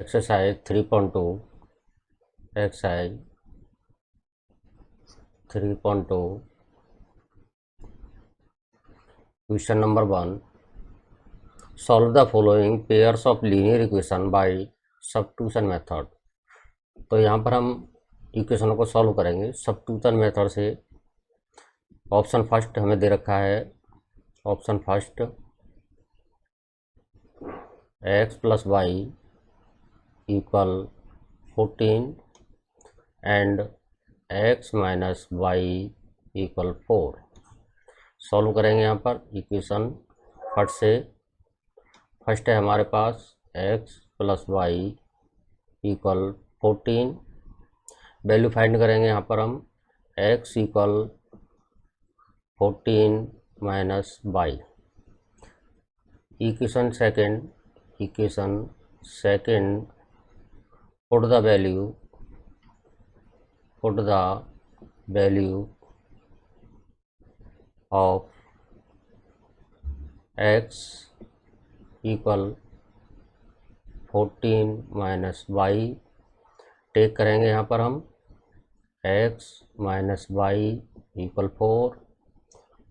Exercise 3.2 exercise 3.2 question number 1 solve the following pairs of linear equation by substitution method. तो यहाँ पर हम इक्वेशनों को सॉल्व करेंगे सब्स्टिट्यूशन मेथड से। ऑप्शन फर्स्ट हमें दे रखा है, option first x plus Y equal 14 and x minus Y equal 4। Solve करेंगे यहाँ पर इक्वेशन फर्स्ट से। फर्स्ट है हमारे पास x plus Y equal 14, value find करेंगे यहाँ पर हम x equal 14 minus Y. Equation second put the value of x equal 14 minus Y. Take करेंगे यहाँ पर हम x minus Y equal 4।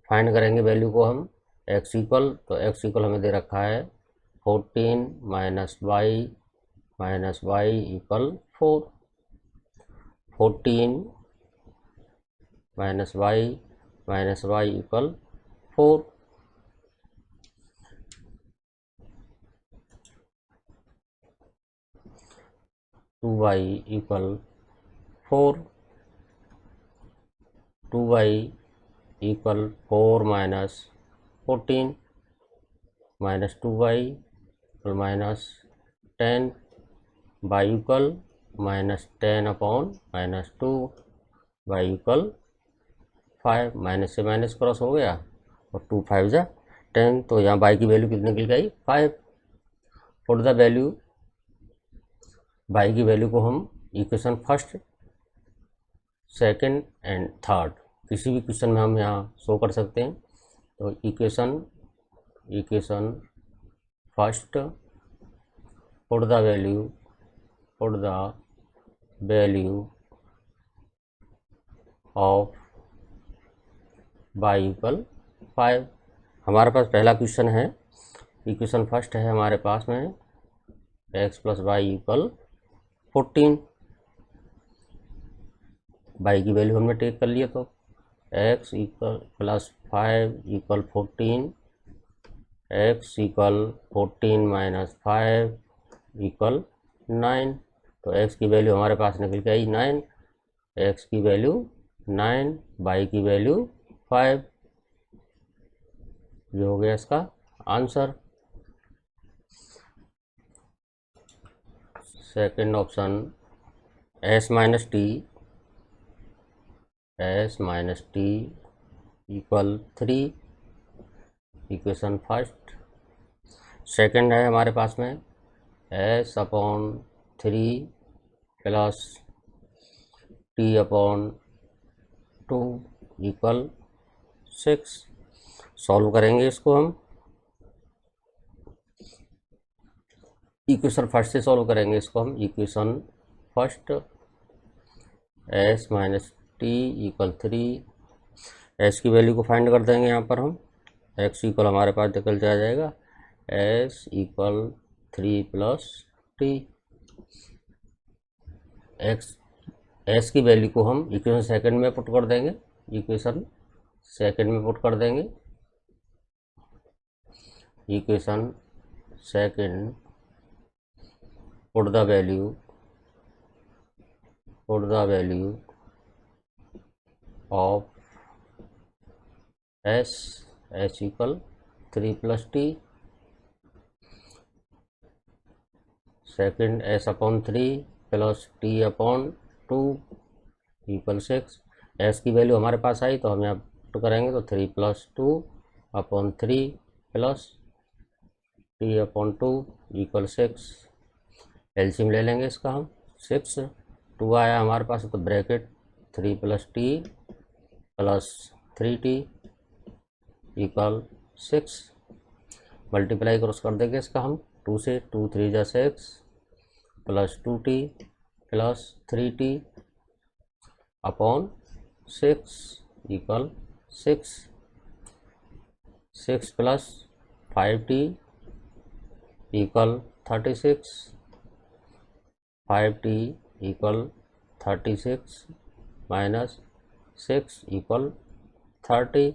Find करेंगे वैल्यू को हम x इक्वल, तो x इक्वल हमें दे रखा है 14 minus Y equal 4। 14 minus Y equal 4। Two Y equal 4। 2y equal 4 minus 14 minus 2y equal minus 10 Y equal minus 10 upon minus 2 Y equal 5। Minus से minus cross हो गया और 2 5 जा 10, तो यहाँ वाई की वैल्यू कितनी निकल गई 5। पुट द वैल्यू, वाई की वैल्यू को हम equation first second and third किसी भी क्वेश्चन में हम यहाँ शो कर सकते हैं। तो equation first put the value of Y equal 5। हमारे पास पहला क्वेश्चन है, इक्वेशन फर्स्ट है हमारे पास में x प्लस वाई इक्वल 14। वाई की वैल्यू हमने टेक कर लिया, तो x equal plus 5 equal 14, x equal 14 minus 5 equal 9। तो x की वैल्यू हमारे पास निकल के आई 9, x की वैल्यू 9, y की वैल्यू 5। ये हो गया इसका answer. Second option s minus T equal 3। Equation first second है हमारे पास में s upon 3 plus t upon 2 equal 6। Solve करेंगे इसको हम इक्वेशन फर्स्ट से सॉल्व करेंगे इसको हम। Equation first s minus T equal 3, s की वैल्यू को फाइंड कर देंगे यहाँ पर हम। x इक्वल हमारे पास निकल आ जाएगा s equal 3 plus T. s की वैल्यू को हम इक्वेशन सेकंड में पुट कर देंगे, equation second put the value of s equal 3 plus T. Second s upon 3 plus t upon 2 equal 6। s की वैल्यू हमारे पास आई तो हम यहाँ पुट करेंगे, तो 3 plus 2 upon 3 plus t upon 2 equal 6। LCM ले लेंगे इसका हम। 6 2 आया हमारे पास, तो bracket 3 plus T plus 3t equal 6। Multiply cross कर देंगे इसका हम 2 से, 2 3 जा 6 plus 2t plus 3t upon 6 equal 6 plus 5t equal 36, 5t equal 36 minus 6 equal 30।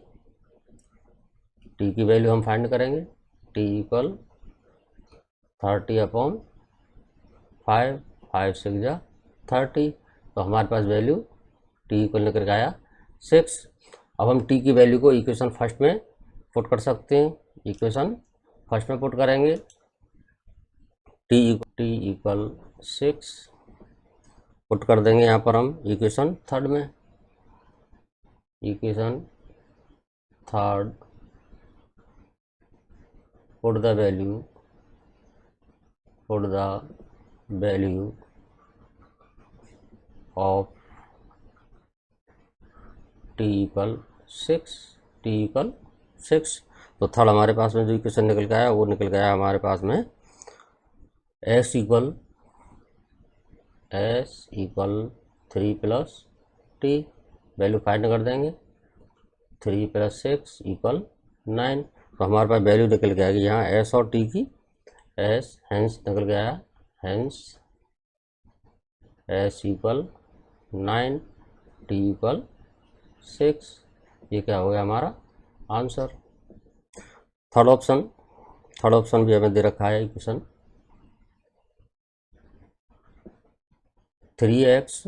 t की वैल्यू हम फाइंड करेंगे, t इक्वल 30 अपॉन 5, 5 6 जा 30, तो हमारे पास वैल्यू t इक्वल निकल के आया 6। अब हम t की वैल्यू को इक्वेशन फर्स्ट में पुट कर सकते हैं, इक्वेशन फर्स्ट में पुट करेंगे, t इक्वल 6 पुट कर देंगे यहाँ पर हम इक्वेशन थर्ड में, equation third put the value of t equal 6, तो थर्ड हमारे पास में जो इक्वेशन निकल के आया वो निकल गया हमारे पास में s equal 3 plus t, value find कर देंगे, 3 प्लस 6 इक्वल 9, तो हमारे पास वैल्यू निकल के आएगी यहाँ s और t की, s हेंस निकल गया, hence s equal 9, t equal 6, ये क्या हो गया हमारा आंसर। थर्ड ऑप्शन भी हमें दे रखा है equation 3x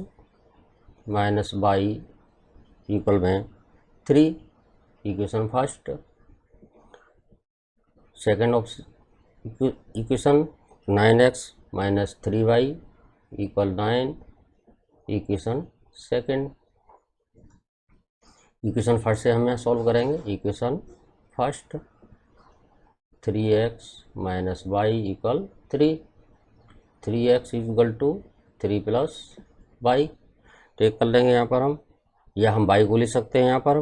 minus Y equal में 3, equation first. Second option equation 9x minus 3y equal 9, equation second. Equation first से हम यहाँ सॉल्व करेंगे, equation first 3x minus Y equal 3, 3x equal to 3 plus Y, take कर लेंगे यहाँ पर हम, या हम वाई को ले सकते हैं, यहाँ पर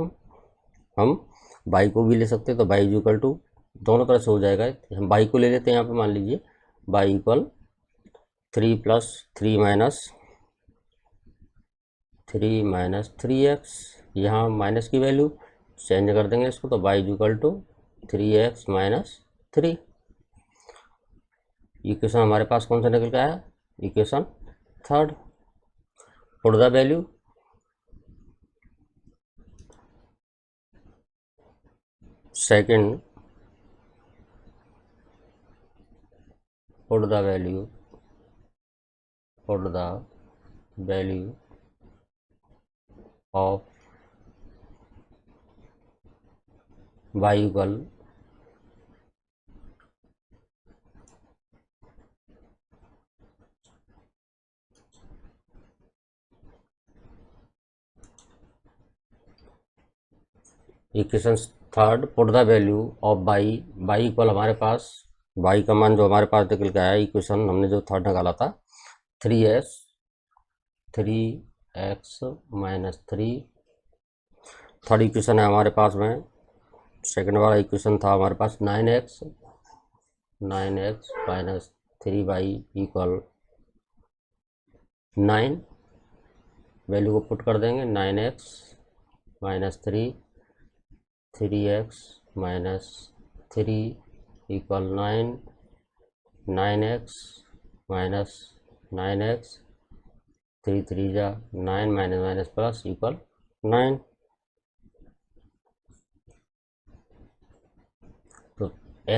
हम वाई को भी ले सकते हैं, तो वाई इक्वल टू दोनों तरह से हो जाएगा, हम वाई को ले लेते हैं यहाँ पे, मान लीजिए Y equal 3 plus 3 minus 3x, यहाँ माइनस की वैल्यू चेंज कर देंगे इसको, तो Y equal to 3x minus 3। Equation हमारे पास कौन सा निकल के आया, equation third. Put the value second, put the value of y equal equation third, put the value of y equal हमारे पास y का मान जो हमारे पास निकल के आया, इक्वेशन हमने जो थर्ड निकाला था 3x माइनस 3, थर्ड इक्वेशन है हमारे पास में। सेकंड वाला इक्वेशन था हमारे पास 9x minus 3y equal 9, value को पुट कर देंगे, 9x minus 3x minus 3 equal 9, 9x minus 9x, 3 3 जा 9 माइनस माइनस प्लस इक्वल 9, तो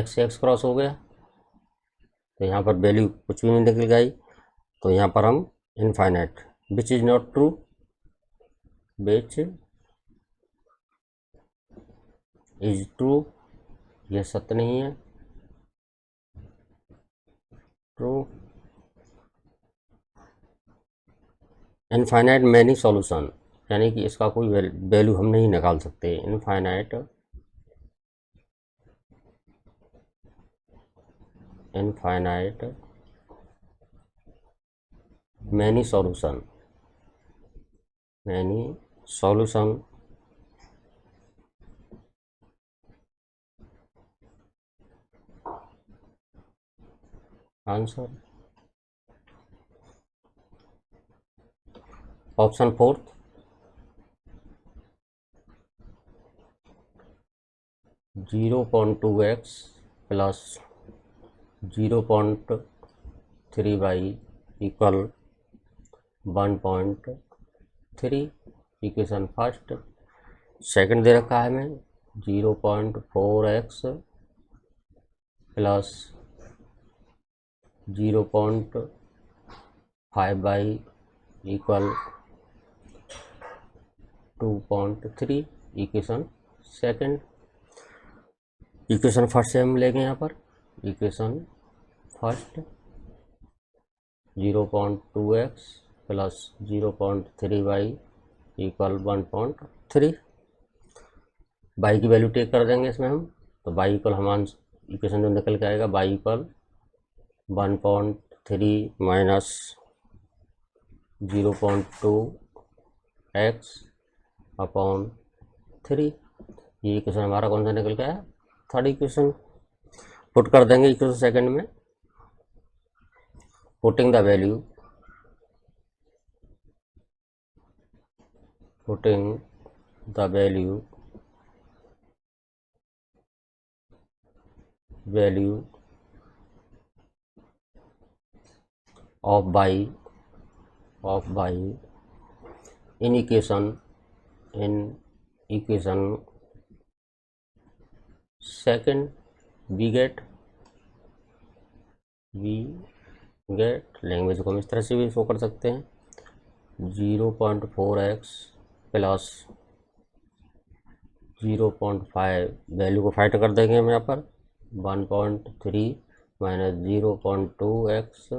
x क्रॉस हो गया, तो यहाँ पर वैल्यू कुछ भी नहीं निकल गई, तो यहाँ पर हम infinite, which is not true, which is true, यह सत्य नहीं है, ट्रू। इनफाइनाइट मैनी सॉल्यूशन, यानी कि इसका कोई वैल्यू हम नहीं निकाल सकते, infinite many solution answer. Option fourth, 0.2x plus 0.3y equal 1.3, equation first. Second दे रखा है हमें 0.4x plus 0.5y equal 2.3, equation second. Equation first से हम लेंगे यहाँ पर equation first 0.2x plus 0.3y equal 1.3। y की वैल्यू टेक कर देंगे इसमें हम, तो y इक्वल हमारा इक्वेशन जो निकल के आएगा y equal 1.3 minus 0.2x upon 3। ये इक्वेशन हमारा कौन सा निकल के आया, थर्ड इक्वेशन। पुट कर देंगे इक्वेशन सेकंड में, putting the value of y in equation second, we get language को हम इस तरह से भी शो कर सकते हैं 0.4x प्लस 0.5, वैल्यू को फाइंड कर देंगे हम यहाँ पर 1.3 माइनस 0.2x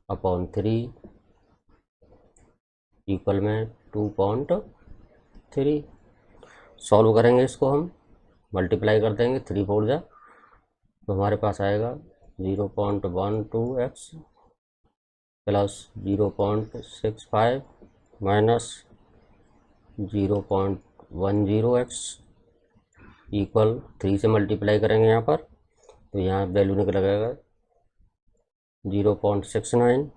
अपॉन 3 इक्वल में 2.3। सॉल्व करेंगे इसको हम, मल्टीप्लाई कर देंगे 3 4 जा, तो हमारे पास आएगा 0.12x plus 0.65 minus 0.10x equal 3 से मल्टीप्लाई करेंगे यहाँ पर, तो यहाँ वैल्यू निकल आएगा 0.69।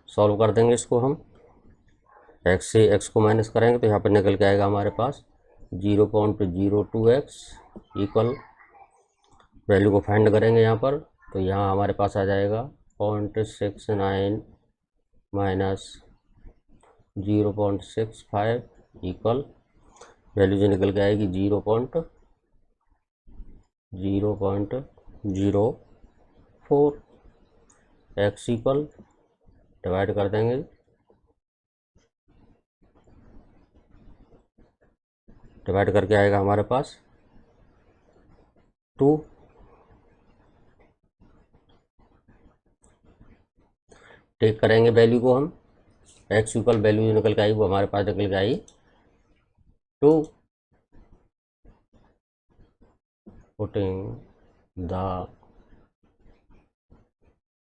सॉल्व कर देंगे इसको हम, x से x को माइनस करेंगे तो यहाँ पर निकल के आएगा हमारे पास 0.02x इक्वल, वैल्यू को फाइंड करेंगे यहाँ पर, तो यहाँ हमारे पास आ जाएगा 0.69 माइनस 0.65 इक्वल, वैल्यू जो निकल के आएगी 0.04। x इक्वल डिवाइड कर देंगे, डिवाइड करके आएगा हमारे पास 2। टेक करेंगे वैल्यू को हम, x इक्वल वैल्यू जो निकल के आई वो हमारे पास निकल के आई 2। Putting the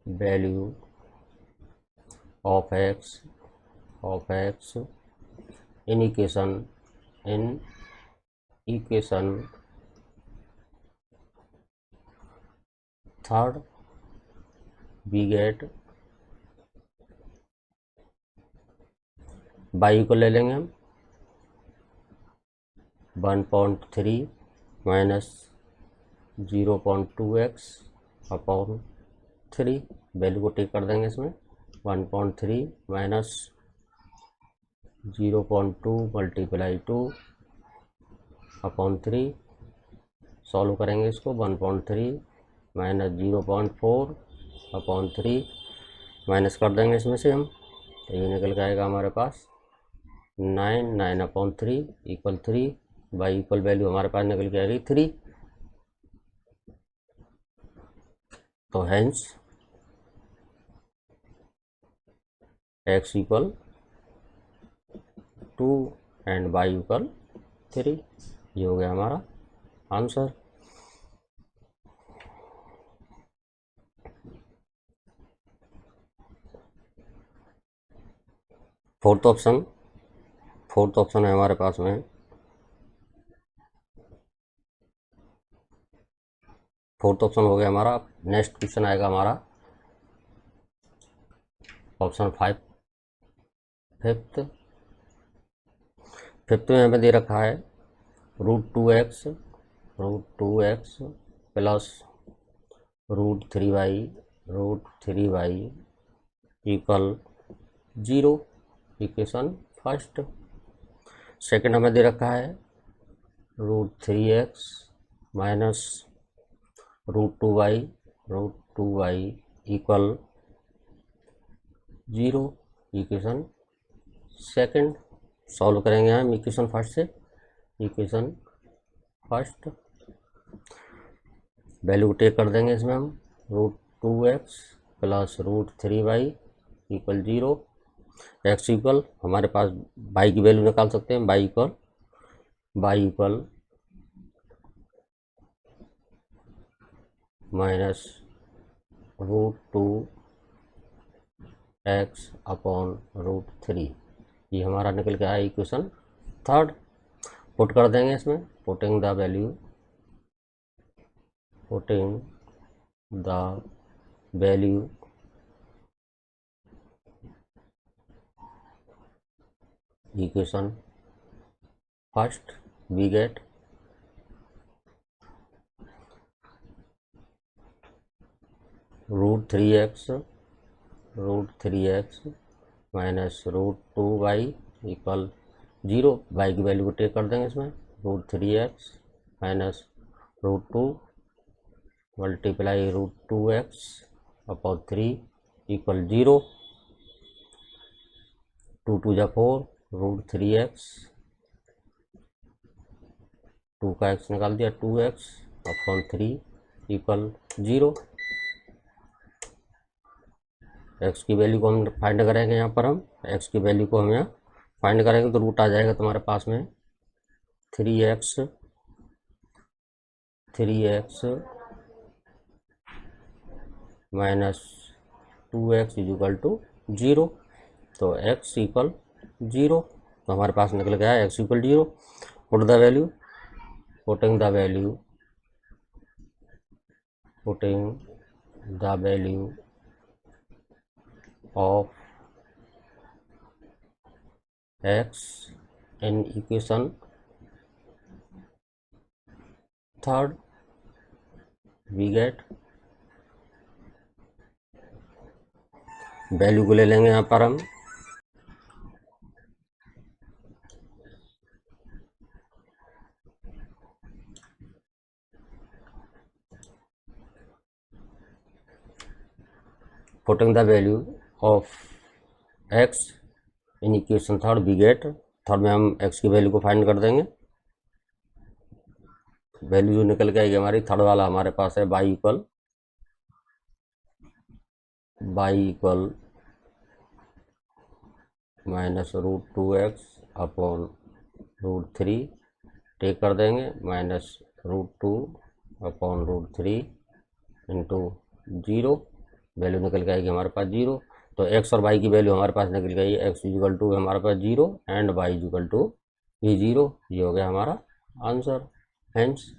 value of x in equation third, we get y को ले लेंगे हम 1.3 माइनस 0.2x अपॉन 3, वैल्यू को टेक कर देंगे इसमें 1.3 माइनस 0.2 मल्टीप्लाई 2 अपॉन 3। सॉल्व करेंगे इसको 1.3 माइनस 0.4 अपॉन 3, माइनस कर देंगे इसमें से हम, तो ये निकल के आएगा हमारे पास 9 upon 3 equal 3। y equal value हमारे पास निकल के आएगी 3। तो hence x equal 2 and y equal 3। ये हो गया हमारा आंसर। फोर्थ ऑप्शन है हमारे पास में, फोर्थ ऑप्शन हो गया हमारा। नेक्स्ट क्वेश्चन आएगा हमारा ऑप्शन 5। फिफ्थ में हमें दे रखा है √2x plus √3y equal 0, equation first. Second हमें दे रखा है √3x minus √2y equal 0, equation second. Solve करेंगे हम इक्वेशन फर्स्ट से। इक्वेशन फर्स्ट वैल्यू टेक कर देंगे इसमें हम √2x plus √3y equal 0। x equal हमारे पास y की वैल्यू निकाल सकते हैं। y equal minus √2x upon √3, ये हमारा निकल के आया इक्वेशन थर्ड। पुट कर देंगे इसमें, putting the value equation first, we get √3x minus √2y equal 0। y की वैल्यू को टेक कर देंगे इसमें √3x minus √2 multiply √2x upon 3 equal 0। 2 2 जा 4, √3x 2 का x निकाल दिया 2x अपॉन 3 इक्वल 0। x की वैल्यू को हम फाइंड करेंगे। यहाँ पर हम x की वैल्यू को हम यहाँ फाइंड करेंगे तो रूट आ जाएगा तुम्हारे पास में 3x minus 2x equal to 0। तो x इक्वल 0, तो हमारे पास निकल गया है x equal 0। Putting the value of x in equation third, we get value को ले लेंगे यहाँ पर हम putting the value of x in equation third, we get third में हम x की वैल्यू को फाइंड कर देंगे। वैल्यू जो निकल के आएगी हमारी थर्ड वाला हमारे पास है y equal minus √2x upon √3 take कर देंगे माइनस √2 अपॉन √3 इंटू 0। वैल्यू निकल के आएगी हमारे पास 0। तो x और y की वैल्यू हमारे पास निकल गई है। x इक्वल टू हमारे पास 0 एंड y इक्वल टू ये 0। ये हो गया हमारा आंसर। हेंस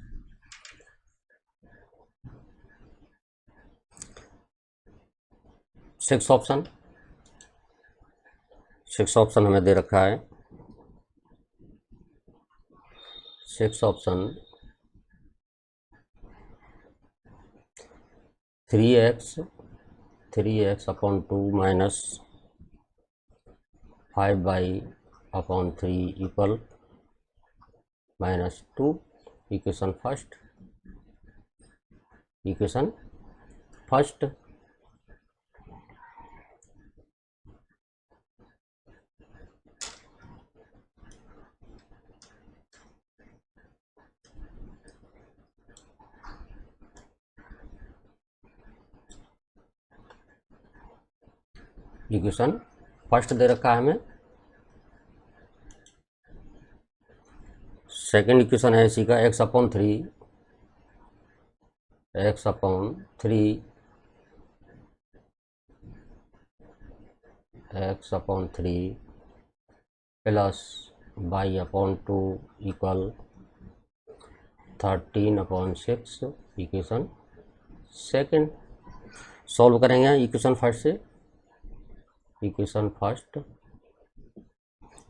सिक्स ऑप्शन हमें दे रखा है। 6 option 3x upon 2 minus 5y upon 3 equal -2, equation first. Equation first दे रखा है हमें। सेकेंड इक्वेशन है इसी का x upon 3 plus y upon 2 equal 13/6, equation second. Solve करेंगे इक्वेशन फर्स्ट से। इक्वेशन फर्स्ट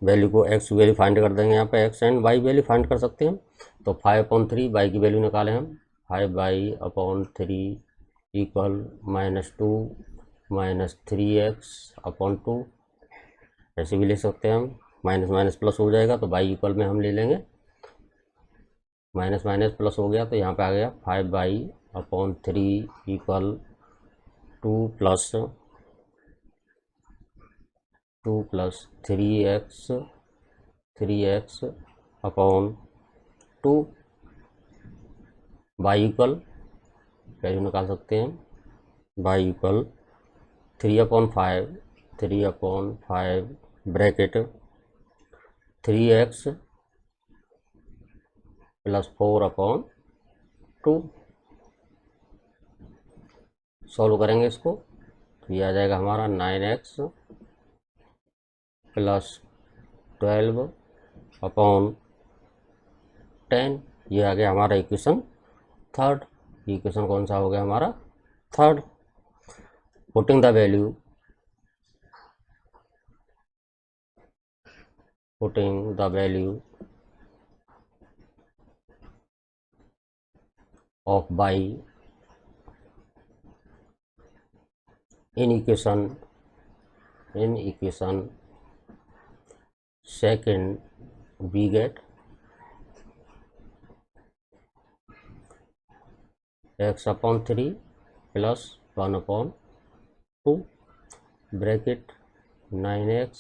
वैल्यू को x की वैल्यू फाइंड कर देंगे, यहाँ पे x and y value find कर सकते हैं हम। तो 5/3 y की वैल्यू निकालें हम, 5y/3 इक्वल -2 -3x/2, ऐसे भी ले सकते हैं हम, माइनस माइनस प्लस हो जाएगा तो y इक्वल में हम ले लेंगे, माइनस माइनस प्लस हो गया तो यहाँ पे आ गया 5y/3 equal 2 plus 3x/2, y equal value निकाल सकते हैं, y equal 3/5 bracket 3x + 4/2। Solve करेंगे इसको तो ये आ जाएगा हमारा 9x + 12/10। ये आ गया हमारा इक्वेशन थर्ड। इक्वेशन कौन सा हो गया हमारा? Third. Putting the value of y in equation second, we get x/3 + 1/2 bracket 9x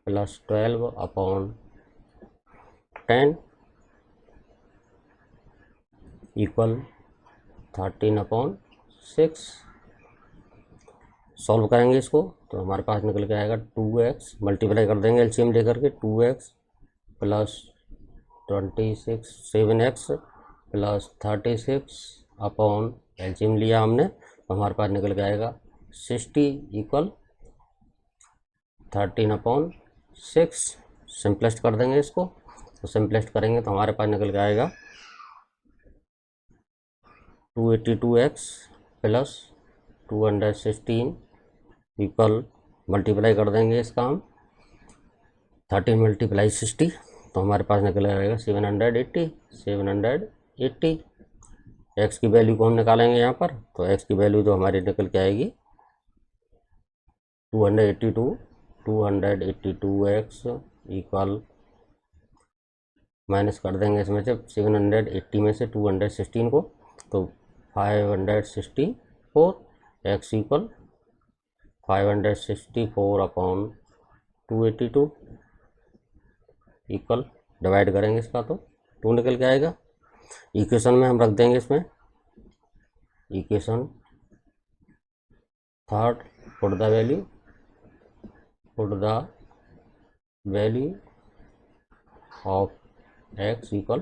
+ 12/10 equal 13/6। Solve करेंगे इसको तो हमारे पास निकल के आएगा 2x, मल्टीप्लाई कर देंगे एलसीएम लेकर के, 2x + 26 7x + 36 एलसीएम लिया हमने तो हमारे पास निकल के आएगा 60 इक्वल 13/6। सिंपलेस्ट कर देंगे इसको तो सिंपलेस्ट करेंगे तो हमारे पास निकल के आएगा 282x + 216 इक्वल, मल्टीप्लाई कर देंगे इसका हम 13 × 60 तो हमारे पास निकल आएगा 780। एक्स की वैल्यू को हम निकालेंगे यहाँ पर तो एक्स की वैल्यू तो हमारी निकल के आएगी 282x इक्वल, माइनस कर देंगे इसमें से 780 में से 216 को तो 564, x इक्वल 564/282 इक्वल, डिवाइड करेंगे इसका तो 2 निकल के आएगा। इक्वेशन में हम रख देंगे इसमें equation third, put the value of x equal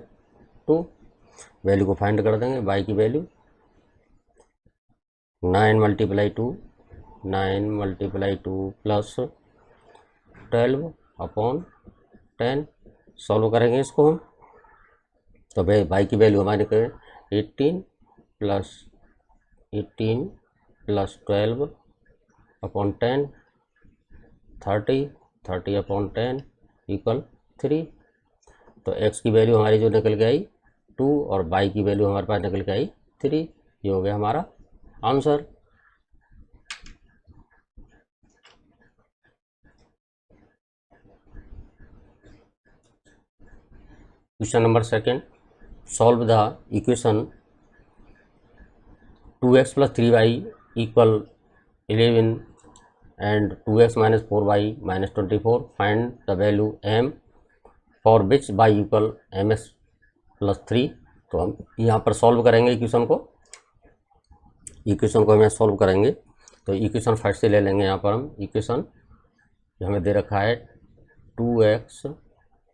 2, value को फाइंड कर देंगे, y की वैल्यू 9 × 2 प्लस 12/10। सॉल्व करेंगे इसको हम तो भाई y की वैल्यू हमारे को 18 + 12/10 30/10 इक्वल 3। तो x की वैल्यू हमारी जो निकल के आई 2 और y की वैल्यू हमारे पास निकल के आई 3। ये हो गया हमारा answer. Question number second, solve the equation 2x + 3y equal 11 and 2x - 4y - 24, find the value m for which y equal mx + 3। तो हम यहाँ पर सॉल्व करेंगे इक्वेशन को हमें सॉल्व करेंगे तो इक्वेशन फर्स्ट से ले लेंगे। यहाँ पर हम इक्वेशन हमें दे रखा है 2x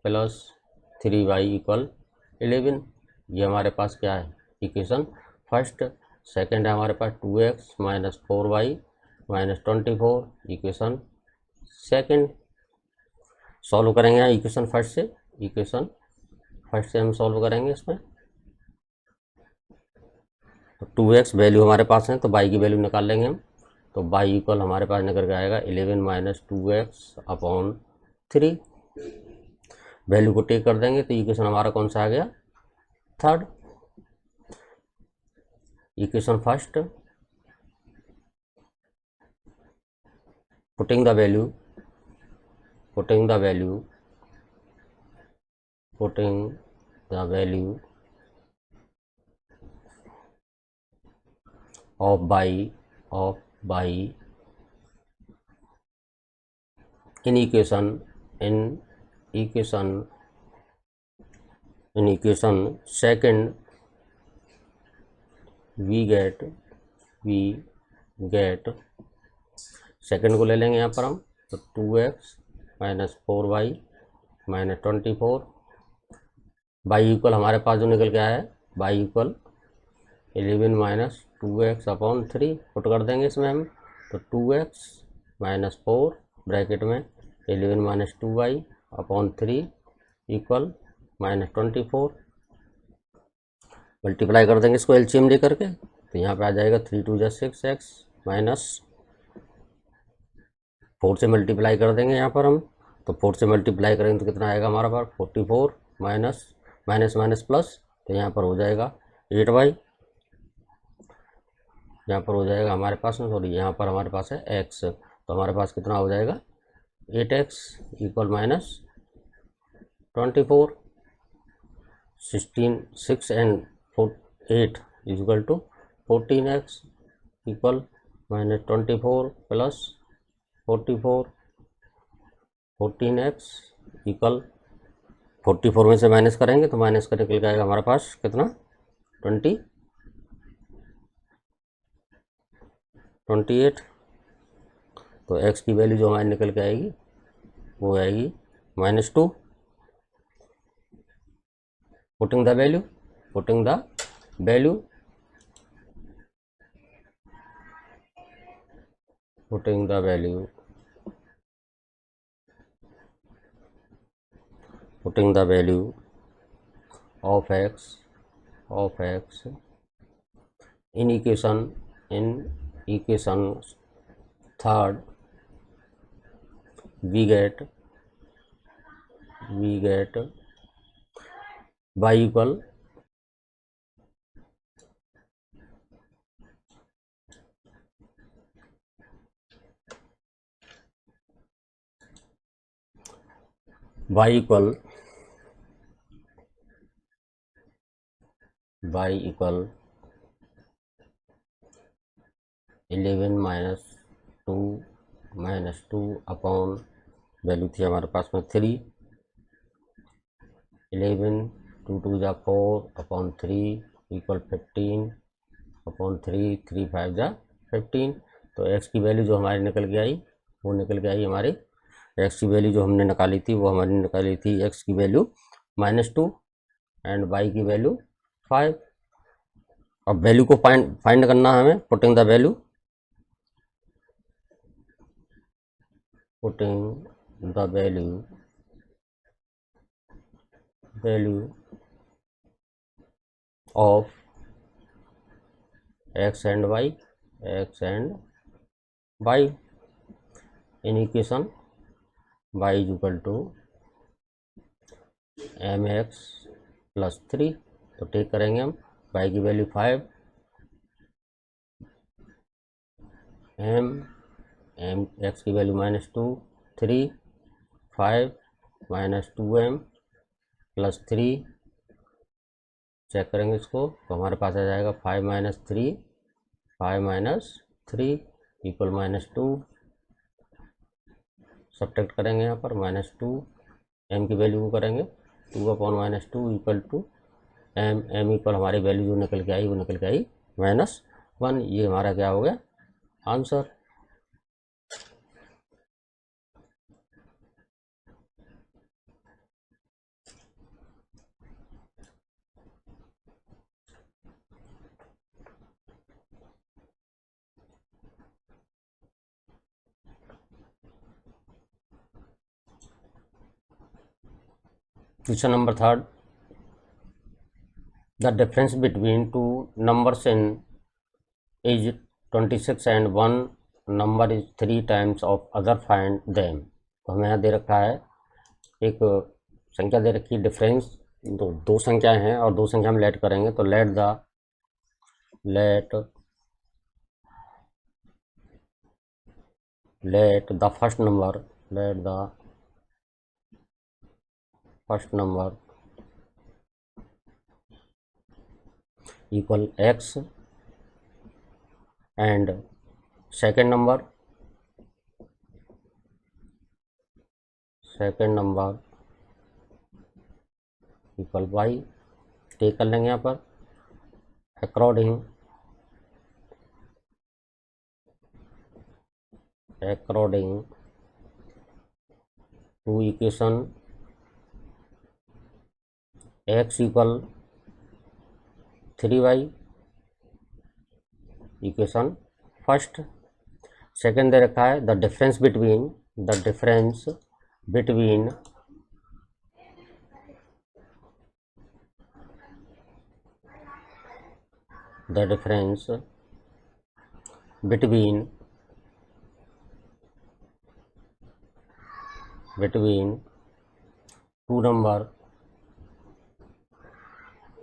+ 3y इक्वल 11, ये हमारे पास क्या है इक्वेशन फर्स्ट। सेकंड है हमारे पास 2x - 4y - 24 equation second. Solve करेंगे यहाँ इक्वेशन फर्स्ट से हम सॉल्व करेंगे इसमें तो 2x वैल्यू हमारे पास है तो y की वैल्यू निकाल लेंगे हम तो y इक्वल हमारे पास निकल के आएगा 11 - 2x/3। वैल्यू को टेक कर देंगे तो इक्वेशन हमारा कौन सा आ गया, third. Equation first, putting the value of by in equation second, we get second को ले लेंगे यहाँ पर हम, तो 2x minus 4y minus 24 by equal हमारे पास जो निकल के आया है, by equal 11 minus 2x upon 3 put कर देंगे इसमें हम, तो 2x माइनस 4 ब्रैकेट में 11 minus 2y upon 3 equal minus 24, multiply कर देंगे इसको एलसीएम ले करके, तो यहाँ पे आ जाएगा 3 2 जा 6x माइनस 4 से मल्टीप्लाई कर देंगे यहाँ पर हम, तो 4 से मल्टीप्लाई करेंगे तो कितना आएगा हमारा पास 44 माइनस माइनस प्लस, तो यहाँ पर हो जाएगा 8y, यहाँ पर हो जाएगा हमारे पास, सॉरी यहाँ पर हमारे पास है x, तो हमारे पास कितना हो जाएगा 8x equal minus 24, 6 and 8 equal to 14x equal minus 24 plus 44, 14x equal 44 में से माइनस करेंगे तो माइनस का निकल जाएगा हमारे पास कितना 28, तो x की वैल्यू जो हमारी निकल के आएगी वो आएगी -2, putting the value of x in equation third, we get y equal y equal 11 minus two upon value थी हमारे पास में 3, 11 2 2 जा 4 अपॉन 3 इक्वल 15 अपॉन 3 3 5 जा 15, तो x की वैल्यू जो हमारी निकल के आई वो निकल के आई हमारी, x की वैल्यू जो हमने निकाली थी वो हमारी निकाली थी x की वैल्यू -2 एंड y की वैल्यू 5। अब वैल्यू को फाइंड करना है हमें, putting the value of x and y in equation y is equal to mx plus 3, तो टेक करेंगे हम y की वैल्यू 5, m x की वैल्यू -2 3 5 -2m प्लस 3, चेक करेंगे इसको तो हमारे पास आ जाएगा 5 माइनस 3 इक्वल -2, सब्ट्रैक्ट करेंगे यहाँ पर -2, m की वैल्यू को करेंगे 2 upon -2 equal to m equal हमारी वैल्यू जो निकल के आई वो निकल के आई -1, ये हमारा क्या हो गया answer. Question number 3, the difference between two numbers is 26 and one number is 3 times of other, find them। तो हमें यहाँ दे रखा है एक संख्या दे रखी है डिफरेंस, दो संख्याएं हैं और दो संख्या हम लेट करेंगे, तो let the first number equal x and second number equal y। Take कर लेंगे यहाँ पर according to equation x equal 3y, equation first. Second दे रखा है the difference between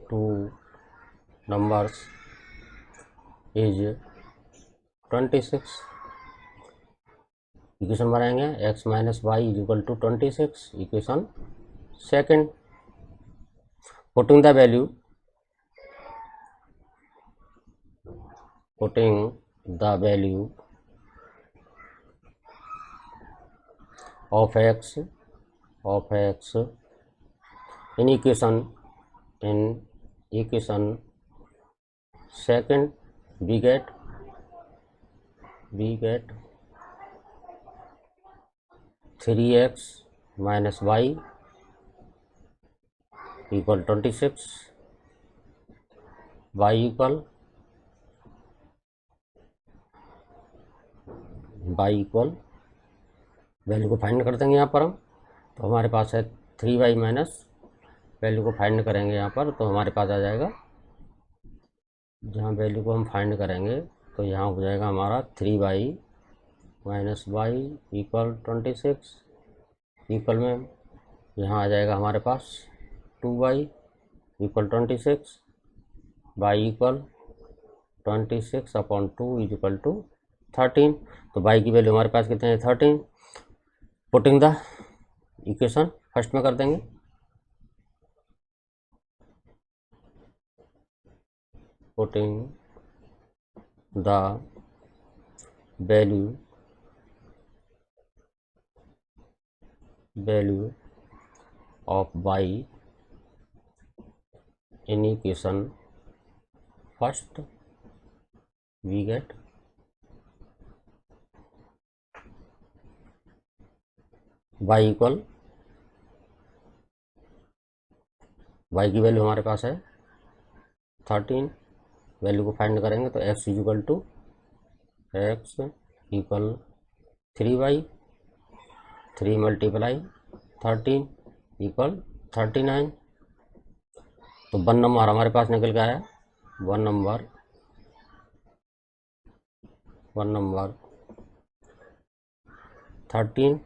two numbers is 26। Equation बनाएंगे x minus y is equal to 26, equation second. Putting the value of x in equation second, we get 3x minus y equal 26, y equal value को find कर देंगे यहाँ पर हम, तो हमारे पास है 3y माइनस, वैल्यू को फाइंड करेंगे यहाँ पर तो हमारे पास आ जाएगा, जहाँ वैल्यू को हम फाइंड करेंगे तो यहाँ हो जाएगा हमारा 3y minus Y equal 26, equal में यहाँ आ जाएगा हमारे पास 2y equal 26, y equal 26 upon 2 is equal to 13। तो y की वैल्यू हमारे पास कितने हैं 13। पुटिंग द इक्वेशन फर्स्ट में कर देंगे, putting the value of y in equation first, we get y equal, y की वैल्यू हमारे पास है 13, वैल्यू को फाइंड करेंगे तो x equal to 3y, 3 multiply 13 equal 39। तो 1 नंबर हमारे पास निकल के आया, 1 number 13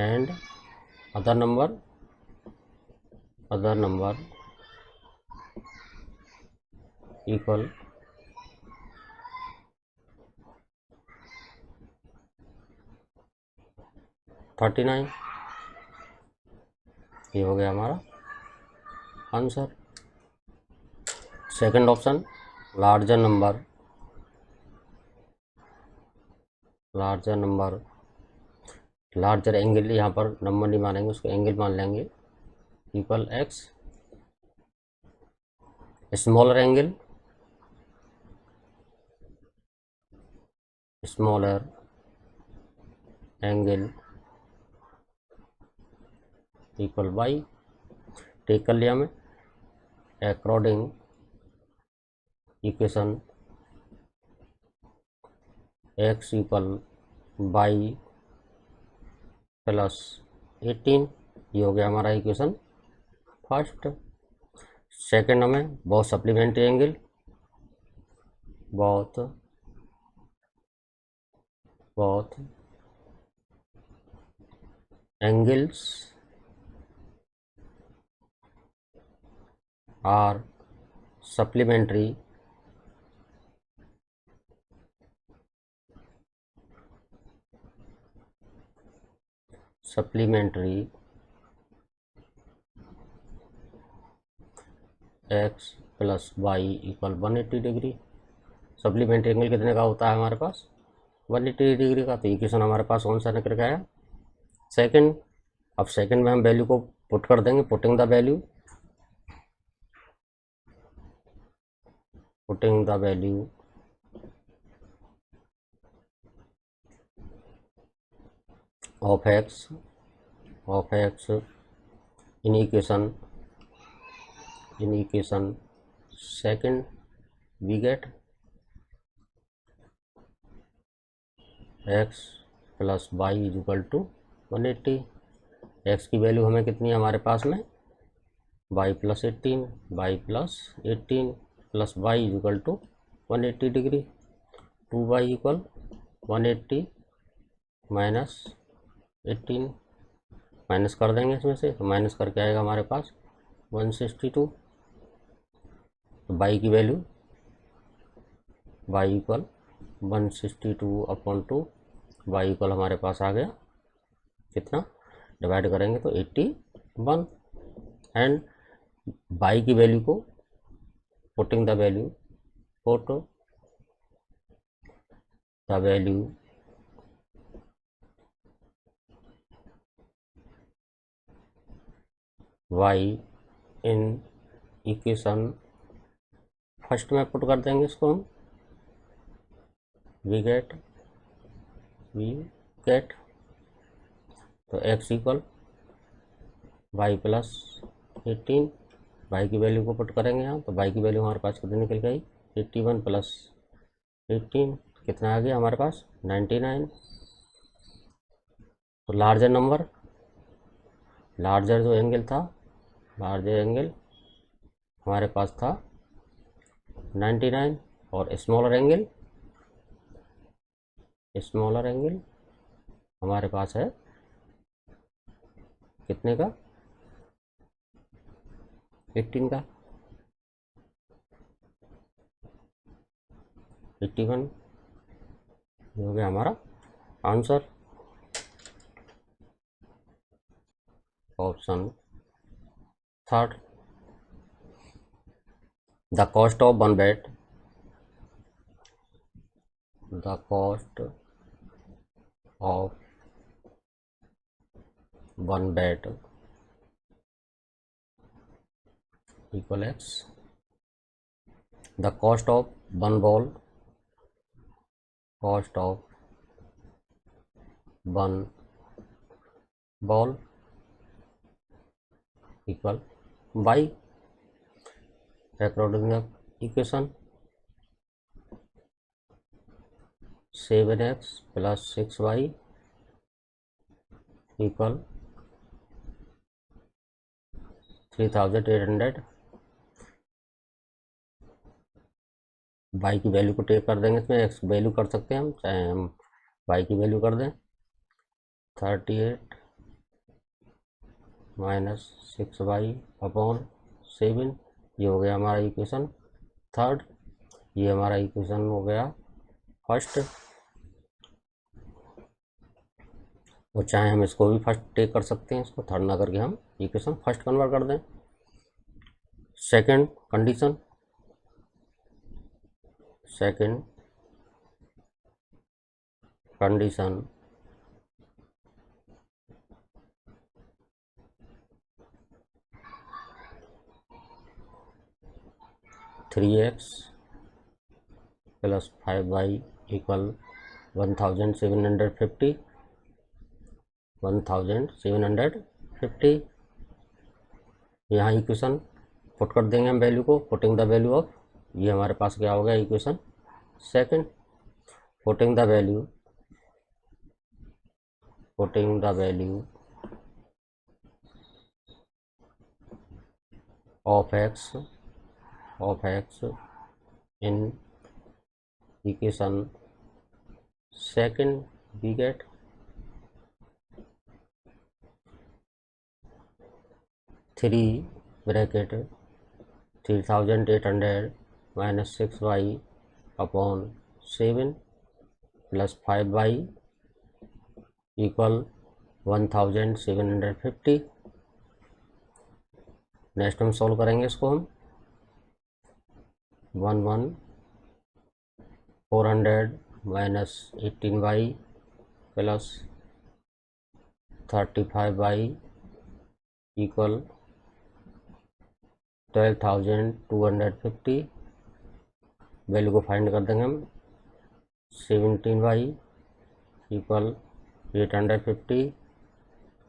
and other number equal 39। ये हो गया हमारा answer. Second option larger angle, यहाँ पर नंबर नहीं मानेंगे, उसको एंगल मान लेंगे, equal x, smaller angle equal y। Take कर लिया मैं according equation x equal y plus 18, ये हो गया हमारा इक्वेशन फर्स्ट। सेकंड हमें बहुत सप्लीमेंट्री एंगल, बहुत angles are supplementary x plus Y equal 180 degree. Supplementary angle कितने का होता है हमारे पास? 180 डिग्री का। तो इक्वेशन हमारे पास कौन सा निकल गया? सेकंड। अब सेकंड में हम वैल्यू को पुट कर देंगे, putting the value of x in equation second, we get x plus Y is equal to 180। x की वैल्यू हमें कितनी है हमारे पास में? y plus 18 plus Y is equal to 180 degree. 2y equal 180 minus 18, minus कर देंगे इसमें से, तो माइनस करके आएगा हमारे पास 162। तो y की value y equal 162/2, y equal हमारे पास आ गया कितना? डिवाइड करेंगे तो 81। एंड y की वैल्यू को putting the value y in equation first में पुट कर देंगे इसको हम। वी गेट तो x equal Y plus 18, y की वैल्यू को पुट करेंगे हम, तो y की वैल्यू हमारे पास कितनी निकल गई? 81 प्लस 18 कितना आ गया हमारे पास? 99। तो लार्जर जो एंगल था, लार्जर एंगल हमारे पास था 99, और स्मॉलर एंगल हमारे पास है कितने का? 18 का। 81 हो गया हमारा answer. Option third. The cost of one bed equal x. The cost of one ball equal y. According to the equation 7x plus 6y equal 3800। y की वैल्यू को टेक कर देंगे इसमें, x वैल्यू कर सकते हैं हम, चाहे हम y की वैल्यू कर दें। 38 माइनस 6y/7, ये हो गया हमारा इक्वेशन थर्ड। ये हमारा इक्वेशन हो गया फर्स्ट। और चाहे हम इसको भी फर्स्ट टेक कर सकते हैं, इसको थर्ड ना करके हम इक्वेशन फर्स्ट कन्वर्ट कर दें। Second condition 3x plus 5y equal 1750। यहाँ इक्वेशन पुट कर देंगे हम वैल्यू को, पुटिंग द वैल्यू ऑफ, ये हमारे पास क्या हो गया equation second. Putting the value of x in equation second, we get 3 bracket 3800 minus 6y upon 7 plus 5y equal 1750। Next हम सॉल्व करेंगे इसको हम 400 minus 18y plus 35y equal 12,250। Value को फाइंड कर देंगे हम 17y equal 850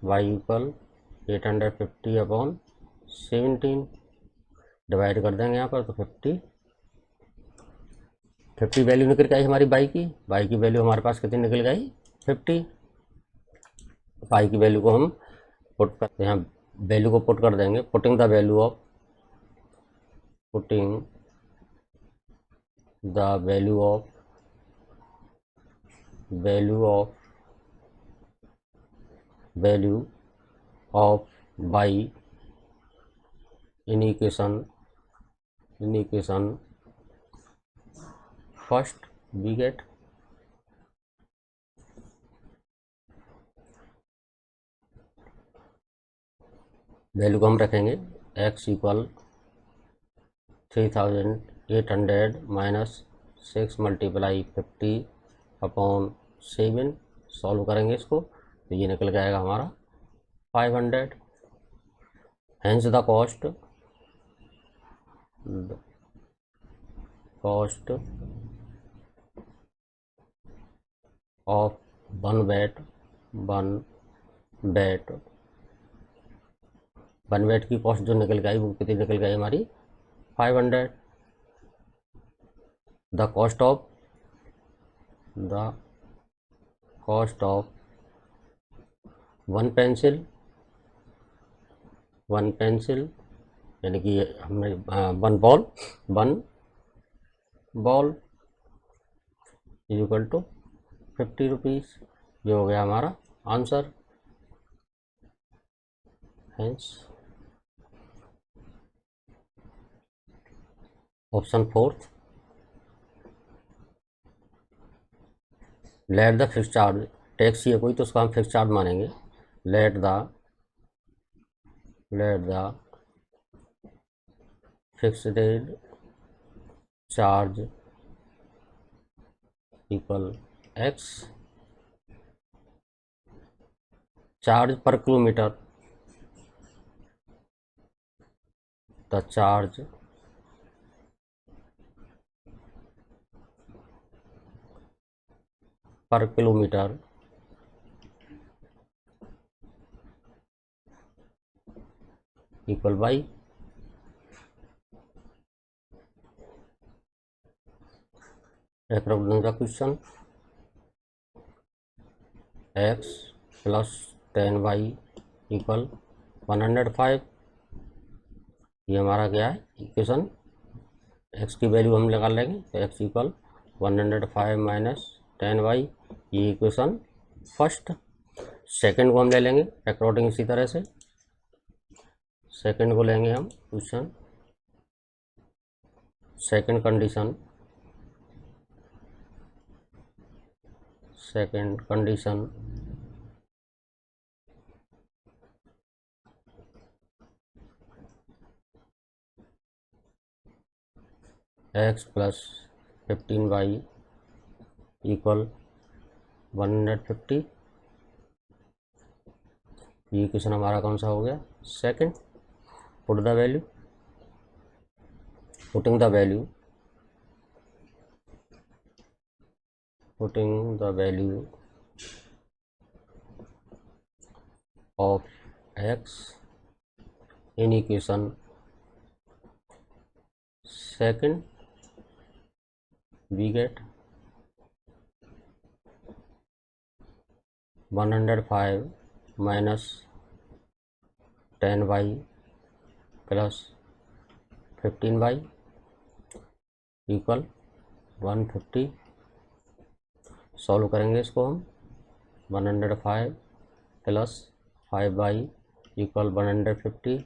y equal 850 upon 17 divide कर देंगे यहाँ पर तो 50 वैल्यू निकल गई हमारी y की वैल्यू हमारे पास कितनी निकल गई 50। y की वैल्यू को हम पुट कर यहाँ वैल्यू को पुट कर देंगे। Putting the value of value of y in equation first we get value को हम रखेंगे x equal 3800 minus 6 multiply 50 upon 7। Solve करेंगे इसको तो ये निकल जाएगा हमारा 500। Hence the cost of one bat की कॉस्ट जो निकल गई वो कितनी निकल गई हमारी 500। The cost of one pencil यानी कि हमने one ball is equal to 50 rupees. ये हो गया हमारा answer. Hence option 4 let the fix charge tax है कोई तो उसका हम फिक्स चार्ज मानेंगे। Let the fixed charge equal x charge पर किलोमीटर द चार्ज पर किलोमीटर इक्वल बाई का question x plus 10y equal 105। ये हमारा क्या है इक्वेशन। x की वैल्यू हम लगा लेंगे तो x इक्वल 105 माइनस 10y ये इक्वेशन फर्स्ट। सेकंड को हम ले लेंगे अकॉर्डिंग इसी तरह से। सेकंड को लेंगे हम question second condition x plus 15y equal 150। ये क्वेश्चन हमारा कौन सा हो गया second. Putting the value of x in equation second we get 105 minus 10y plus 15y equal 150। Solve करेंगे इसको हम 105 प्लस 5y इक्वल 150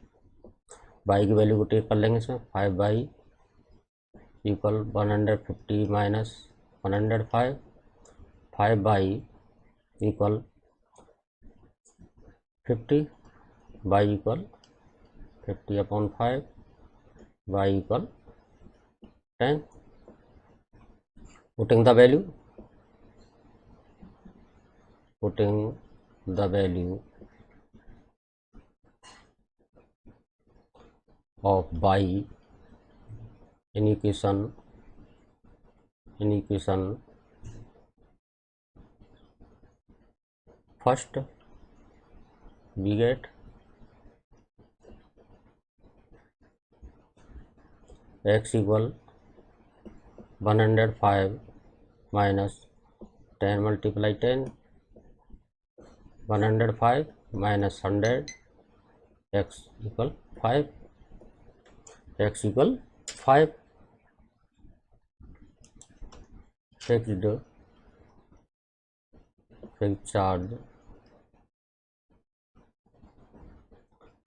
बाई की वैल्यू को टेक कर लेंगे इसमें, 5 by equal 150 minus 105, 5 by equal 50, by equal 50/5, by equal 10. Putting the value of by in equation first, we get x equal 105 minus 10 multiply 10, 105 minus 100, x equal 5, x equal 5. Fixed charge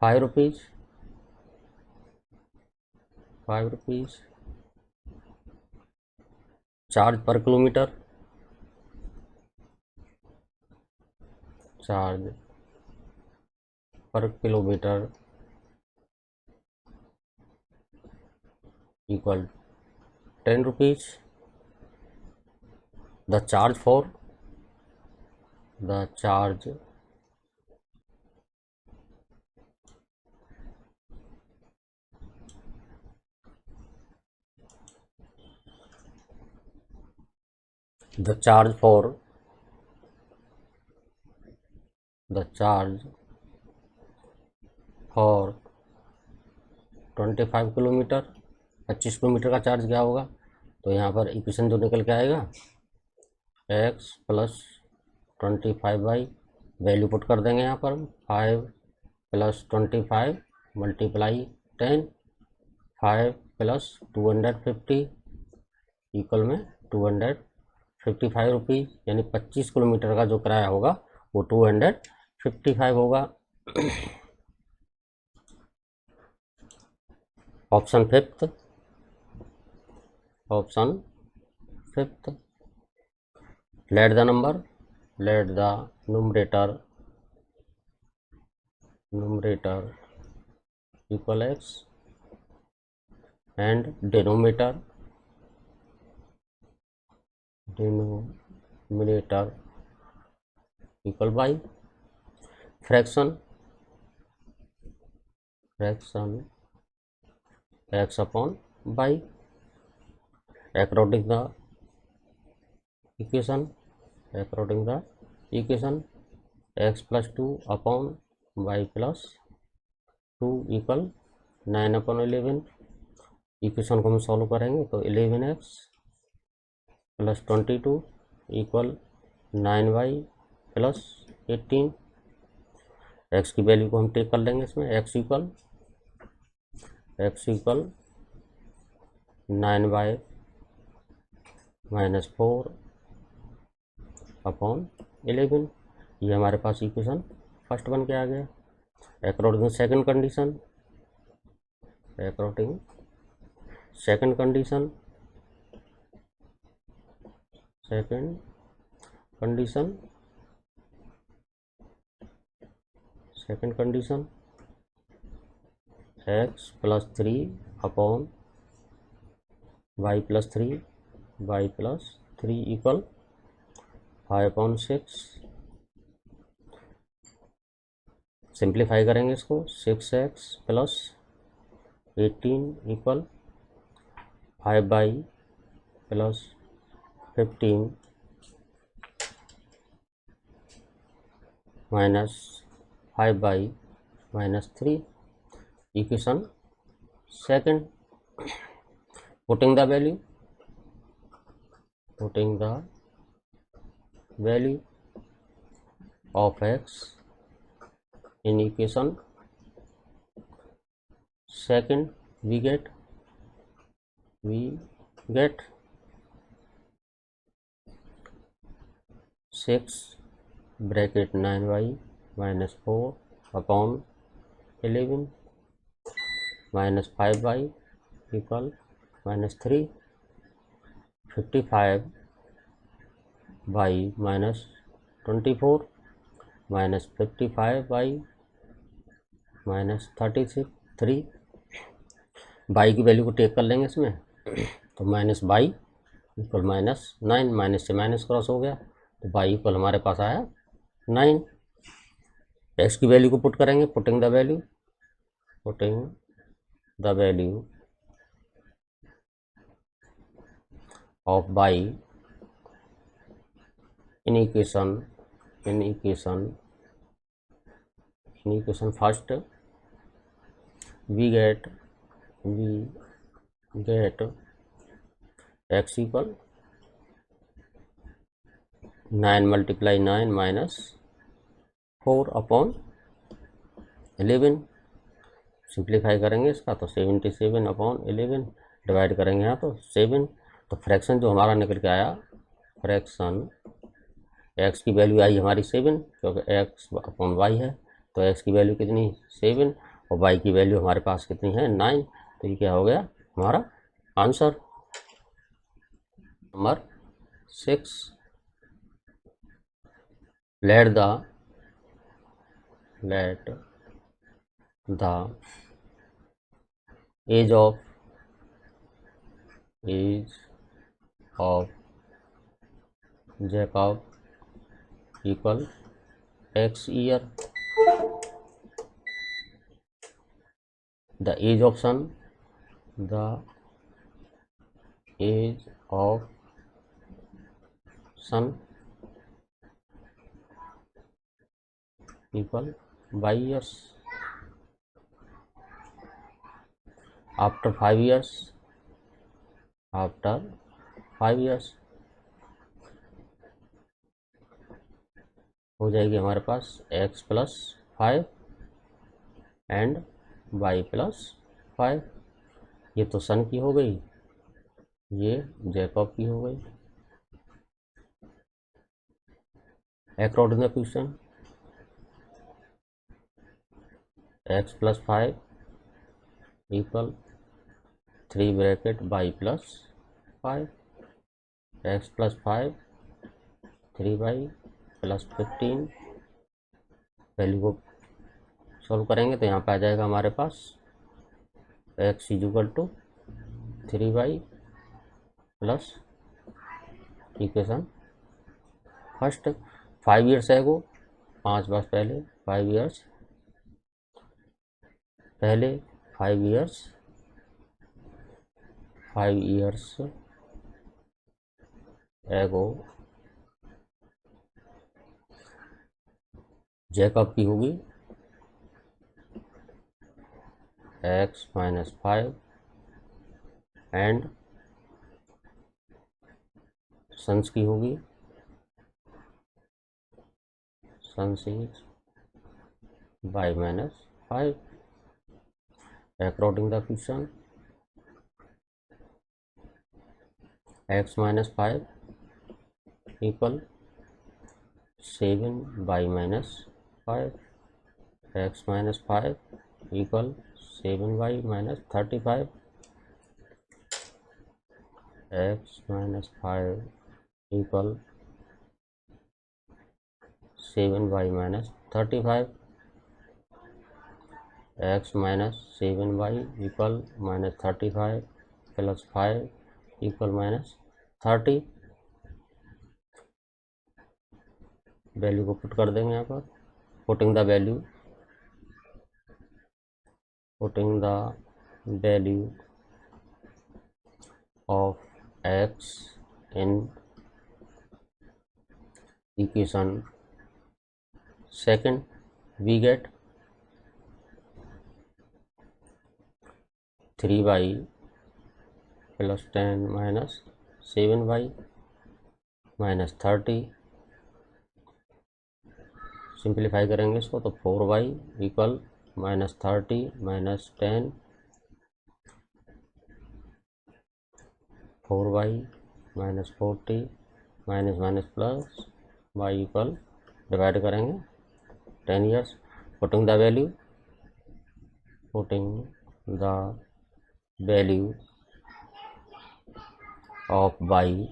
5 rupees. Charge per kilometer, equal 10 rupees. The charge for the charge for 25 kilometre, 25 kilometre का charge क्या होगा, तो यहाँ पर equation जो निकल के आएगा x plus 25 by value put कर देंगे यहाँ पर 5 प्लस 25 मल्टीप्लाई 10, 5 प्लस 250 इक्वल में 255 रुपीज़, यानी 25 किलोमीटर का जो किराया होगा वो 255 होगा. Option fifth, let the numerator equal x and denominator equal by fraction x upon by, according the equation x plus 2 upon y plus 2 equal 9/11. Equation को हम सॉल्व करेंगे तो 11x plus 22 equal 9y plus 18. x की value को हम take कर लेंगे इसमें, x इक्वल 9y माइनस 4/11. ये हमारे पास इक्वेशन फर्स्ट बन के आ गया. According second condition second condition x plus 3 upon y plus 3 equal 5/6. Simplify करेंगे इसको, 6x plus 18 equal 5 by plus 15 minus 5 by minus 3. Equation second. Putting the value of x in equation second, we get 6 bracket 9y minus 4/11 minus 5y equal -3, 55y minus 24 minus 55y minus 33। By की value को take कर लेंगे इसमें, तो minus by equal -9, minus से minus cross हो गया, तो बाई इक्वल हमारे पास आया 9। एक्स की वैल्यू को पुट करेंगे, putting the value of by in equation first, we get x equal 9 multiply 9 minus 4 upon 11। Simplify करेंगे इसका तो 77 अपॉन 11, डिवाइड करेंगे यहाँ तो 7। तो फ्रैक्शन जो हमारा निकल के आया, फ्रैक्शन x की वैल्यू आई हमारी 7, क्योंकि x अपॉन y है, तो x की वैल्यू कितनी 7 और y की वैल्यू हमारे पास कितनी है 9। तो ये क्या हो गया हमारा answer. Number 6, let the age of Jacob equal x year, the age of sun equal by years, after 5 years हो जाएगी हमारे पास x plus 5 and y plus 5। ये तो सन की हो गई, ये जैकब की हो गई। According the question x plus 5 equal 3 bracket y plus 5, x plus 5 3y plus 15। Value को सॉल्व करेंगे तो यहाँ पे आ जाएगा हमारे पास x equal to 3y plus equation first 5 years है वो 5 वर्ष पहले 5 ईयर्स एगो जैकब की होगी x माइनस 5 एंड सन्स की होगी sons is y minus 5। According the question x minus 5 equal 7y minus 5, x minus 5 equal 7y minus 35, x minus 5 equal 7y minus 35, x minus 7y equal minus 35 plus 5 equal minus 30। Value को put कर देंगे यहाँ पर, putting the value of x in equation second, we get 3y plus 10 minus 7y minus 30। Simplify करेंगे इसको तो 4y equal minus 30 minus 10, 4y minus 40 minus minus plus y equal divide करेंगे 10 years, putting the value the value of y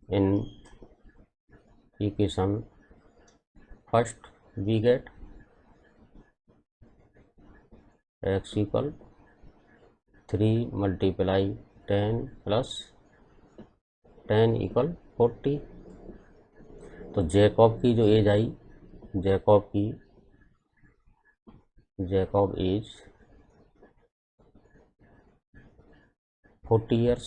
in equation first, we get x equal 3 multiply 10 plus 10 equal 40। तो Jacob की जो age आई, Jacob age 40 years।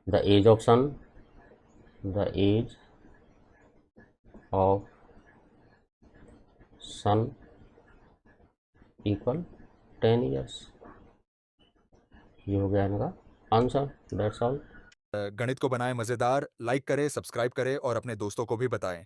the age of son equal 10 years। ये हो गया इनका answer. That's all. गणित को बनाएं मजेदार, लाइक करें, सब्सक्राइब करें और अपने दोस्तों को भी बताएं।